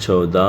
14,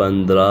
15,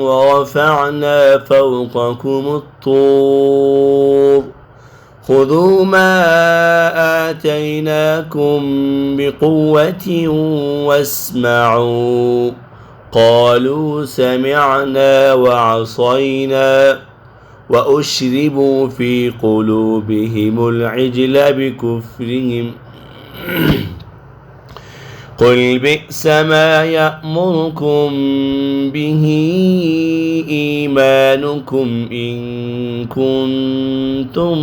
ورفعنا فوقكم الطور خذوا ما آتيناكم بقوة واسمعوا قالوا سمعنا وعصينا وأشربوا في قلوبهم العجل بكفرهم قل بئس ما يأمركم به إيمانكم إن كنتم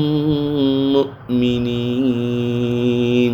مؤمنين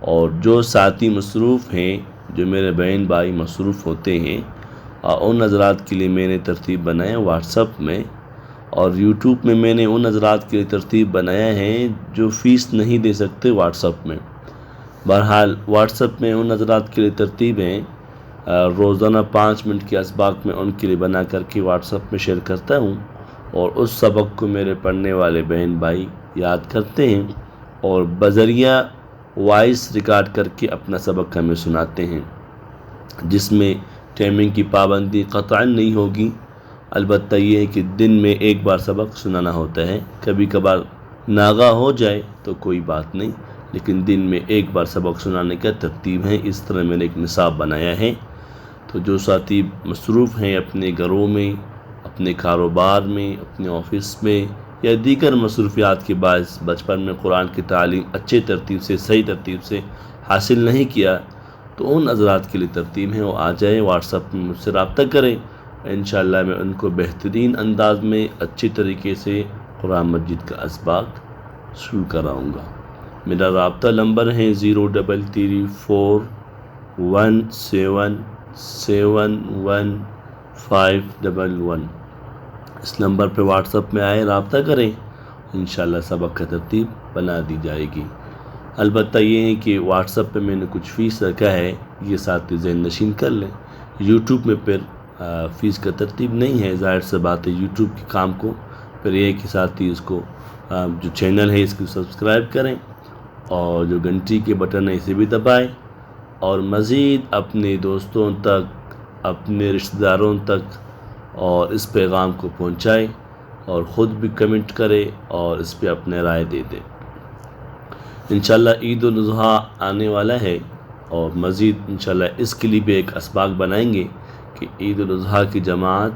اور جو ساتھی مصروف ہیں، جو میرے بہن بھائی مصروف ہوتے ہیں، ان حضرات کے لیے میں نے ترتیب بنایا واٹس ایپ میں، اور یوٹیوب میں میں نے ان حضرات کے لیے ترتیب بنایا ہے جو فیس نہیں دے سکتے واٹس ایپ میں۔ بہرحال واٹس ایپ میں ان حضرات کے لیے ترتیبیں روزانہ 5 منٹ کے اسباق میں ان کے لیے بنا کر کے واٹس ایپ میں شیئر کرتا ہوں، اور اس سبق کو میرے پڑھنے والے بہن بھائی یاد کرتے ہیں اور بذریعہ وائس ریکارڈ کر کے اپنا سبق ہمیں سناتے ہیں، جس میں ٹائمنگ کی پابندی قطعاً نہیں ہوگی۔ البتہ یہ ہے کہ دن میں ایک بار سبق سنانا ہوتا ہے، کبھی کبھار ناغہ ہو جائے تو کوئی بات نہیں، لیکن دن میں ایک بار سبق سنانے کا ترتیب ہے۔ اس طرح میں نے ایک نصاب بنایا ہے۔ تو جو ساتھی مصروف ہیں اپنے گھروں میں، اپنے کاروبار میں، اپنے آفس میں، یا دیگر مصروفیات کے باعث بچپن میں قرآن کی تعلیم اچھے ترتیب سے، صحیح ترتیب سے حاصل نہیں کیا، تو ان حضرات کے لیے ترتیب ہے، وہ آ جائیں واٹس ایپ میں مجھ سے رابطہ کریں، انشاءاللہ میں ان کو بہترین انداز میں اچھی طریقے سے قرآن مجید کا اسباق شروع کراؤں گا۔ میرا رابطہ نمبر ہے 03341771511۔ اس نمبر پہ واٹس ایپ میں آئے، رابطہ کریں، انشاءاللہ سبق کا ترتیب بنا دی جائے گی۔ البتہ یہ ہے کہ واٹس ایپ پہ میں نے کچھ فیس رکھا ہے، یہ ساتھی ذہن نشین کر لیں۔ یوٹیوب میں پھر فیس کا ترتیب نہیں ہے، ظاہر سے بات ہے، یوٹیوب کے کام کو پھر یہ کہ ساتھی اس کو جو چینل ہے اس کو سبسکرائب کریں، اور جو گھنٹی کے بٹن ہے اسے بھی دبائیں، اور مزید اپنے دوستوں تک، اپنے رشتہ داروں تک اور اس پیغام کو پہنچائیں، اور خود بھی کمنٹ کرے اور اس پہ اپنے رائے دے دیں۔ انشاءاللہ عید الاضحیٰ آنے والا ہے، اور مزید انشاءاللہ اس کے لیے بھی ایک اسباق بنائیں گے کہ عید الاضحیٰ کی جماعت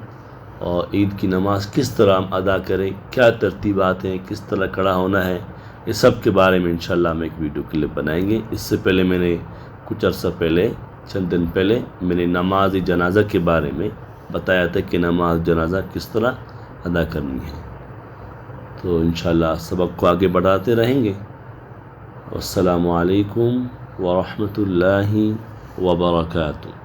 اور عید کی نماز کس طرح ہم ادا کریں، کیا ترتیبات ہیں، کس طرح کھڑا ہونا ہے، اس سب کے بارے میں انشاءاللہ ہم ایک ویڈیو کلپ بنائیں گے۔ اس سے پہلے میں نے کچھ عرصہ پہلے، چند دن پہلے میں نے نماز جنازہ کے بارے میں بتایا تھا کہ نماز جنازہ کس طرح ادا کرنی ہے۔ تو انشاءاللہ سبق کو آگے بڑھاتے رہیں گے۔ السلام علیکم ورحمۃ اللہ وبرکاتہ۔